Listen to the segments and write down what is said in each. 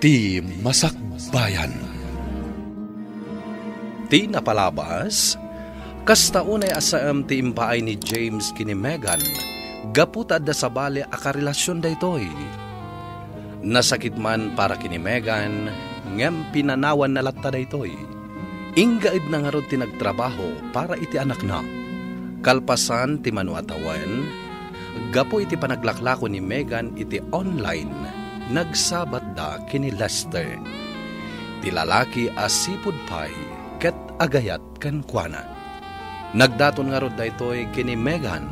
Ti Masakbayan. Ti napalabas, kasta unay asam ti impaay ni James kini Megan, gaputad da sa bali akarelasyon da itoy. Nasakit man para kini Megan, ngem pinanawan na latta da itoy. Inggaib na nga ron ti nagtrabaho para iti anak na. Kalpasan ti manuatawan, gapo iti panaglaklako ni Megan iti online, nagsabat da kini Lester. Ti lalaki asipud pay ket agayat ken kuana. Nagdaton nga rod daytoy kini Megan.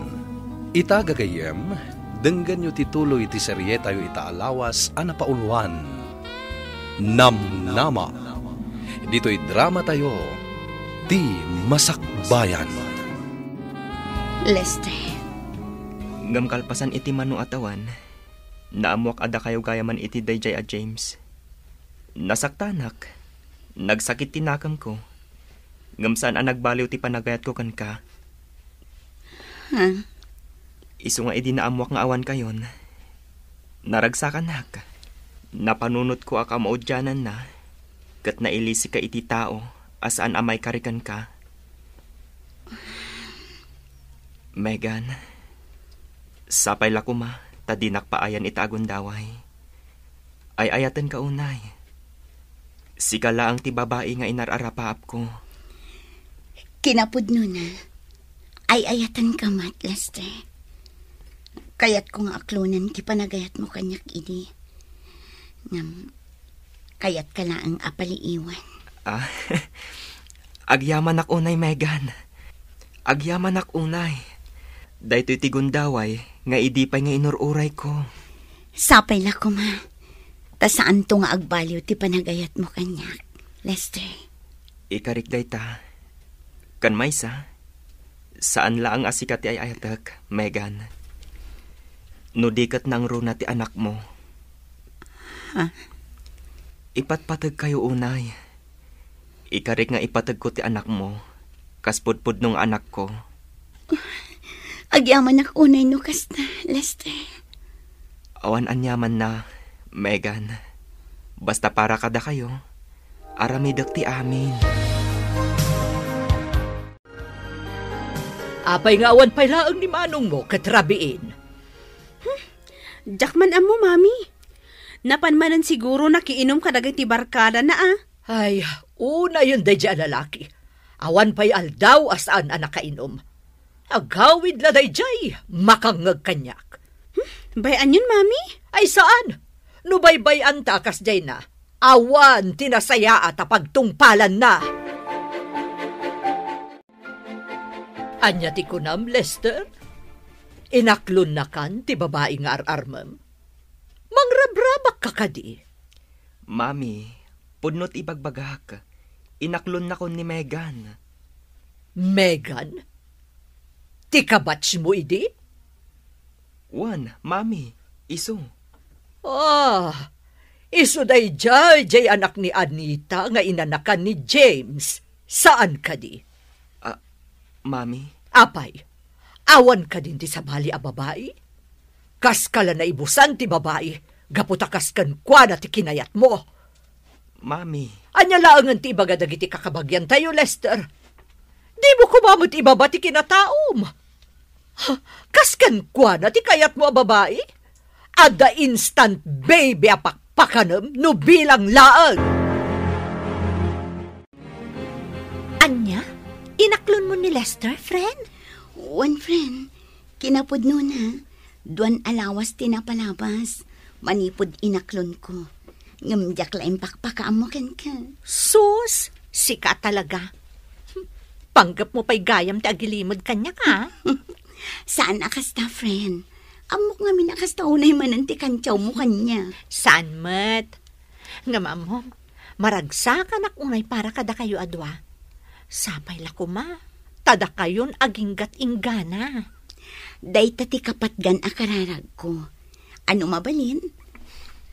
Ita gagayem denggan yu tituloy ti serye tayo itaalawas ana pauluan. Namnama. Dito'y drama tayo, Ti Masakbayan. Lester. Ngam kalpasan iti manuatawan, naamuak ada kayo gayaman iti dayjay a James. Nasaktanak, nagsakit tinakam ko. Ngam saan ang nagbaliw ti panagayat ko kan ka. Isu nga iti naamuak nga awan kayon. Naragsakan hak. Napanunot ko akam maudyanan na. Kat nailisi ka iti tao, asaan amay karikan ka. Megan, sapay lakuma, tadinak paayan itagon daway. Ay ayatan ka unay. Sikala ang ti babae nga inararapaap ko. Kinapudno na. Ay ayatan ka mat, Lester. Kayat ko nga aklunan ti panagayat mo kanyak idi. Ngam, kayat ka lang ang apaliiwan. Agyaman ak unay, Megan. Agyaman ak unay. Daytoy ti gundaway, nga idipay nga inururay ko. Sapay la ko, ma. Ta saan to nga agbaliw ti panagayat mo kanyak, Lester? Ikarik day ta. Kan maysa, saan laang asikat ti ay ayatak, Megan? Nudikat nang runa ti anak mo. Ipatpatag kayo unay. Ikarik nga ipatag ko ti anak mo. Kaspudpud nung anak ko. Agyaman ak unay no kasta, Lester. Awan anyaman na, Megan. Basta para kada kayo, aramidak ti amin. Apay nga awan pay laang ni manong mo katrabiin. Jakman amo, mami. Napanmanan siguro nakiinom ka dagay ti barkada na Ay, una yun day dyan lalaki. Awan pa'y aldaw asaan ang nakainom. Agawid la day jay, makangag kanyak. Bayan yun, mami? Ay saan? Nubaybay-an takas jay na. Awan tinasaya at pagtungpalan na. Anya ti kunam, Lester? Inaklon na kan ti babae nga ar-armam. Mangrabrabak ka kadi. Mami, pudnot ibagbagak. Inaklon na ko ni Megan. Megan? Ti kabatch mo idi? Wan, mami, iso. Iso day jay anak ni Anita nga inanakan ni James. Saan ka di? Mami? Apay, awan ka din ti sabali a babae? Kas kala na ibusan ti babae, gaputakas kan kwa na ti kinayat mo. Mami. Anya laangan ti ibagadag iti kakabagyan tayo, Lester. Di mo kumamot ibaba ti kinataom. Kas kan kwa na ti kayat mo a babae? Ada instant baby apakpakanam no bilang laang. Anya? Inaklon mo ni Lester, friend? One friend. Kinapudno na. Duan alawas tinapalabas. Manipod inaklon ko. Ngamdyak laing pakpakaam mo ken ka. Sus, sika talaga. Panggap mo pa'y gayam ti agilimod kanya ka. Saan akasta, friend? Amok nga minakasta unay mananti kantyaw mo kanya. Saan mat? Nga mo, maragsakan ak unay para kada kayo adwa. Sapay la kuma, tada kayon aginggat inggana. Day tati kapatgan akararag ko. Ano mabalin?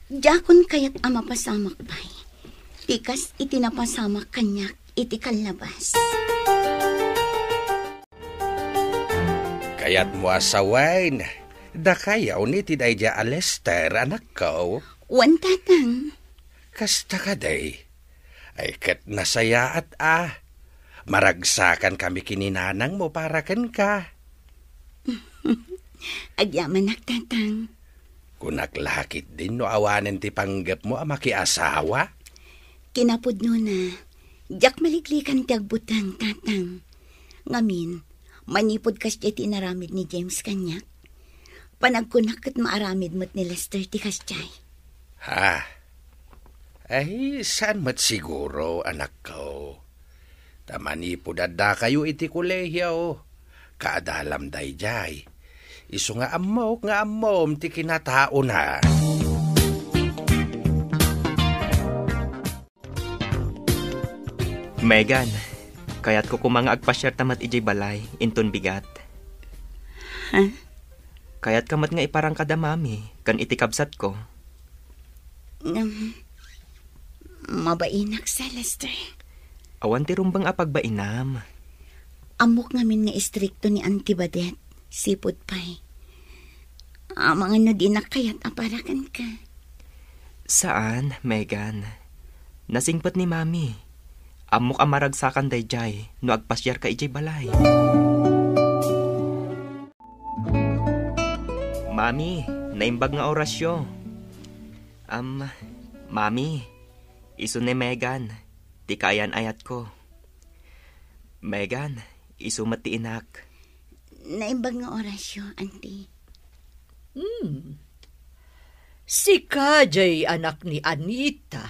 Jakon kayat ama pasamak pa'y. Tikas itinapasamak kanyak iti kalabas. Kayat mo asawain. Da kayaw ni tidayja Lester, anak ko. Wan tatang. Kasta ka day. Ay kat nasaya at maragsakan kami kininanang mo para kan ka. Agyaman tatang. Kunaklakit din no awanan ti panggap mo makiasawa. Kinapod na. Diyak maliklikan ti agbutang tatang. Ngamin, manipod kas di tinaramid ni James kanyak. Panagkunak at maaramid mo't ni Lester ti kasjay. Ha? Ay, saan mat siguro, anak ko? Tamanipod adda kayo iti kolehiyo. Kaadalam day jay. Iso nga amom ti kinatao na. Megan, kaya't ko kumanga agpasyar tamat ijay balay, inton bigat. Ha? Kaya't kamat nga iparang kada mami, kan itikabsat ko. Mabainak sa Lester. Awan ti rumbang apagbainam. Amok ngamin nga istrikto ni Auntie Badet, sipod pay. Mga no di na kaya't aparakan ka. Saan, Megan? Nasingpat ni mami. Amok amaragsakan day jay, no agpasyar ka ijay balay. Mami, naimbag nga orasyo. Mami, iso ni Megan, ti kayan ayat ko. Megan, iso mati inak. Naimbag nga orasyo, Auntie. Si Kajay anak ni Anita,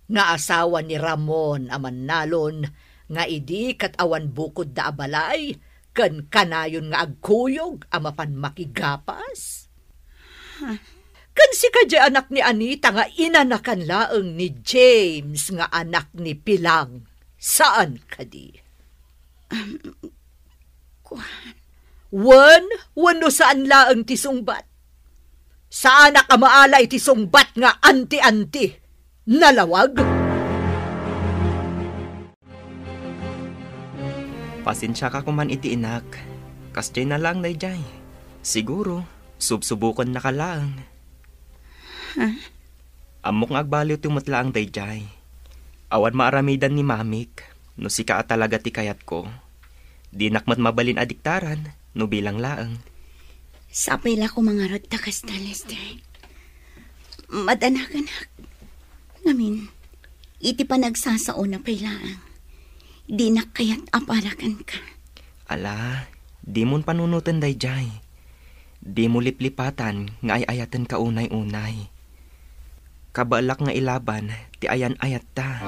nga asawa ni Ramon aman nalon, nga idi kat awan bukod da abalay, kan kanayon nga agkuyog amapan makigapas. Kan si Kajay anak ni Anita nga inanakan laeng ni James nga anak ni Pilang. Saan kadi? Wano saan laeng ti sungbat? Saan ka maalay ti sungbat nga anti-anti? Nalawag? Pasensya ka kuman iti inak. Kasjay na lang day jay. Siguro, subsubukan na ka lang. Amok nga agbaliw ti mutlaang day jay. Awan maaramidan ni mamik, no si ka talaga ti kayat ko. Di nakmat mabalin adiktaran, no bilang laang. Sapay la ko mga rod takas na, Lester. Madanakan. Ngamin, iti pa nagsasao na pailaang. Di na kaya't aparakan ka. Ala, di mon panunutan day jay. Di mo liplipatan nga ayayatan ka unay-unay. Kabalak nga ilaban, ti ayan ayat ta.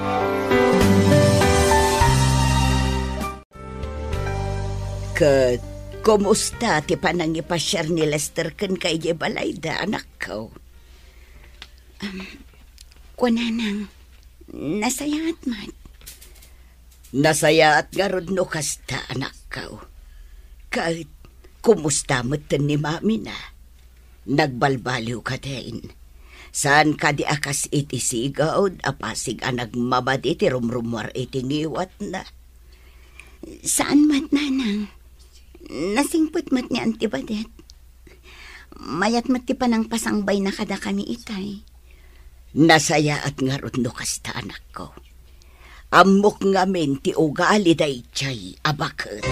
Kat, kumusta ti panang ipasyar ni Lester kan kay Jebalayda, anak ko? Kunanang, nasayaat man. Nasayaat nga rod no kasta, anak ko. Kahit, kumusta mo ni mami na? Nagbalbaliw ka din. Saan ka di akas iti sigawd, apasig anag mabad iti rumrumwar iti ngiwat na? Saan mat nanang? Nasingput mat ni Auntie Badet. Mayat mat ti panang pasangbay na kada kami itay. Nasaya at nga rod no kasta, anak ko. Amok ngamin ti ugali day chay abakot.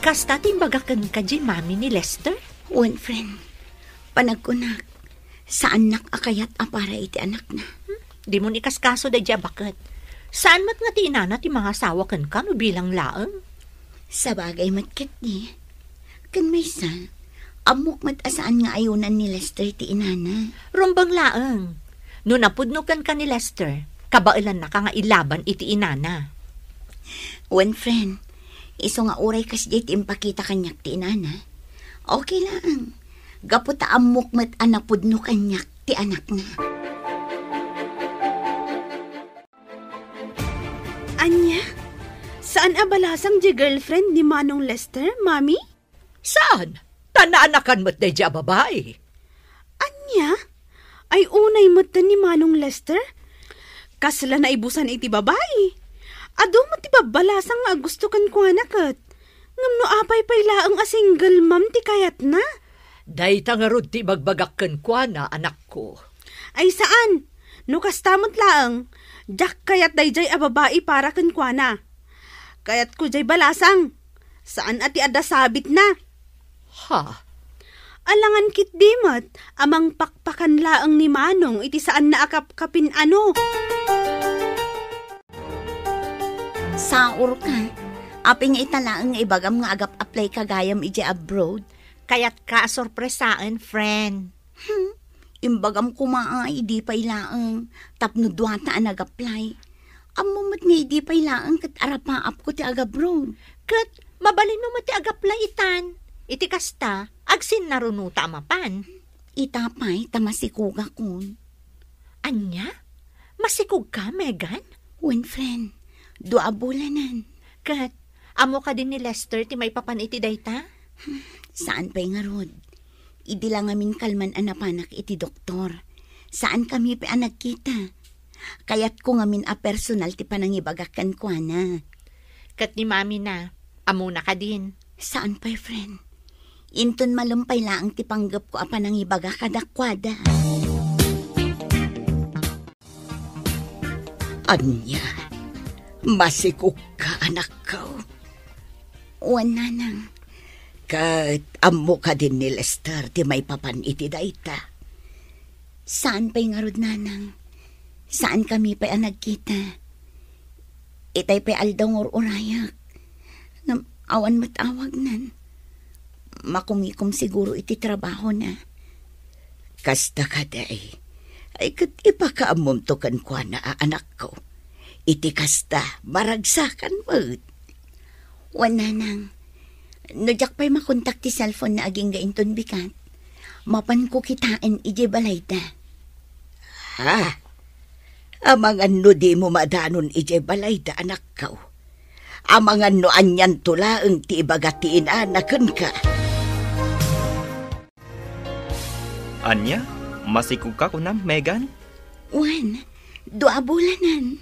Kasta timbagakan ka di mami ni Lester? One friend, panagkunak, saan akayat apara iti anak na? Di mo nikaskaso da dya bakit? Saan mat nga ti inana ti mga asawa kan ka no bilang laang? Sa bagay matkit ni. Kan may sa, amok mat asaan nga ayunan ni Lester ti inana. Rumbang laang. No napudnukan ka ni Lester, kabailan na ka nga ilaban iti inana. One friend, iso nga uray kas di impakita kanyak ti inana. Okay lang. Gaputa amok mat anapudno kanyak ti anak na. Anya? Saan abalasang di girlfriend ni Manong Lester, Mami? Saan? Tanaanakan mo't day dya babae. Anya? Ay unay mo't ni Manong Lester? Kasla na ibusan iti babae. Ado mo ti babalasang nga gusto kan ko anakat. Ngam no apay pay laang a single mom ti kayat na. Dayta nga rod ti bagbagak ken kuana, anak ko. Ay saan? No kastamot laang. Jak kayat dayjay a babae para ken kuana. Kayat ko jay balasang. Saan ati adda sabit na? Ha? Alangan kit dimot, amang pakpakan laang ni Manong iti saan na akap-kapin ano. Saur ka. Aping italaang ibagam nga agap-apply kagayam iti abroad. Kaya't ka sorpresaan, friend. Imbagam kumaay, di pa'y laang. Tapno duwata ang nag-apply. Amumat nga di pa'y laang kat arapaap ko ti agabroad. Kat, mabalin mo ti agapla itan. Iti kasta, agsin narunuta mapan. Itapay, tamasikuga kun. Anya? Masikog ka, Megan? When friend, dua bulanan. Kat, amo ka din ni Lester ti may papan iti dayta? Saan pa'y nga rod? Idi lang amin kalman anapanak iti doktor. Saan kami pa nagkita? Kaya't ko ngamin a personal ti panangibagakan ko na. Kat ni mami na, amo na ka din. Saan pa'y friend? Inton malumpay lang ti panggap ko a panangibaga kadakwada. Anya, masikog ka anak ko. Wana nang. Kat amo ka din ni Lester ti may papan iti dayta. Saan pa'y nga rod nanang? Saan kami pa'y nagkita? Itay pa'y aldang urayak. Awan matawag nan. Makumikom siguro iti trabaho na. Kasta ka day. Ay kat ipakaamom to kan kwa na anak ko. Iti kasta maragsakan mo. Wana nang. Nojak pa'y makontak ti cellphone na aging gainton bikat. Mapan ko kitain iji balayda. Ha? Amang ano di mo madanon iji balayda anak ko. Amang ano anyan tulaang ti ibagatiin anakan ka. Anya? Masikog ka kunam, Megan? Wan, dua bulanan.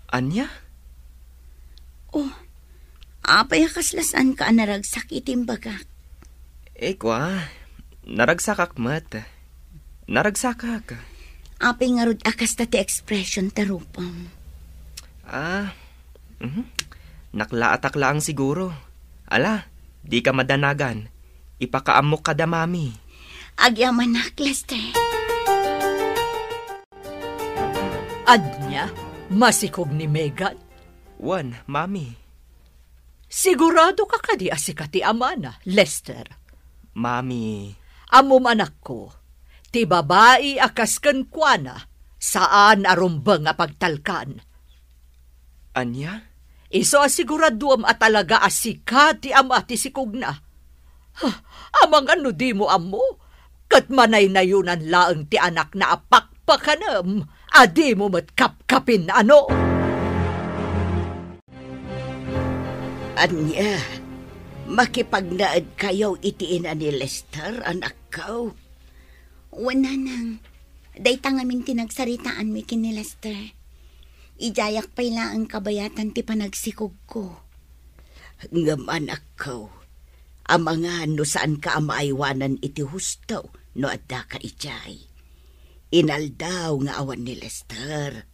Anya? Oh, apay kaslasan ka naragsak itimbagak. Kwa, naragsakak mat. Naragsakak. Apay nga rod akas ta ti expression tarupam. Naklaatak lang siguro. Ala, di ka madanagan. Ipakaamok ka da, mami. Agyaman na, Lester. Anya, masikog ni Megan? Wan, mami. Sigurado ka kadi asikati amana, Lester. Mami. Amom anak ko, ti babae akas ken kuana, saan arumbang a pagtalkan. Anya? Iso asiguraduam at talaga asikati ama ti sikog na. Amang ano di mo amo, kat manay na yunan laang ti anak na apakpakanam, adi mo matkapkapin ano. Anya, makipagnaad kayo itiin ni Lester, anak ko. Wana nang, dayta ngamin tinagsaritaan mi kin ni Lester. Ijayak pa'y laang kabayatan ti panagsikog ko. Ngam anak ko, amanga no saan ka amaaywanan iti husto no adda ka ijay. Inaldaw nga awan ni Lester.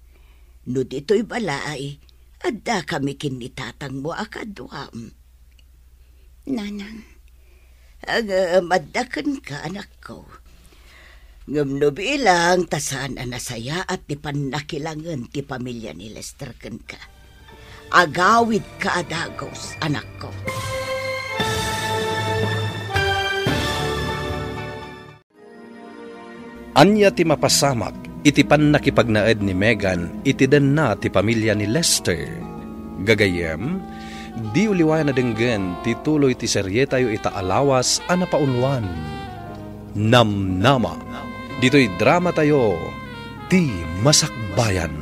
No dito'y balay, adda kami kinitatang mo akadwam. Nanang, madakan ka anak ko. Ngam no bilang tasan anasaya at ti panakilangan ti pamilya ni Lester ken ka. Agawid ka adagos, anak ko. Anya ti mapasamak, iti pannakipagnaed ni Megan, iti den na ti pamilya ni Lester. Gagayem, di uliwan na denggen, ti tuloy ti serye tayo itaalawas anapaunwan. Namnama. Dito'y drama tayo, Ti Masakbayan.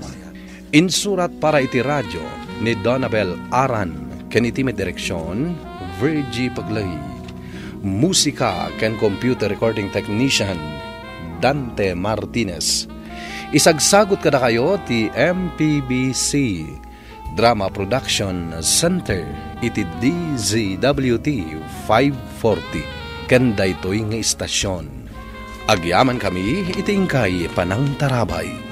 Insurat para iti radyo ni Donabel Aran, ken iti met direksyon, Virgie Paglay. Musika ken computer recording technician, Dante Martinez. Isagsagot kada kayo ti MPBC Drama Production Center iti DZWT 540. ken daytoy nga istasyon. Agyaman kami itingkay panang tarabay.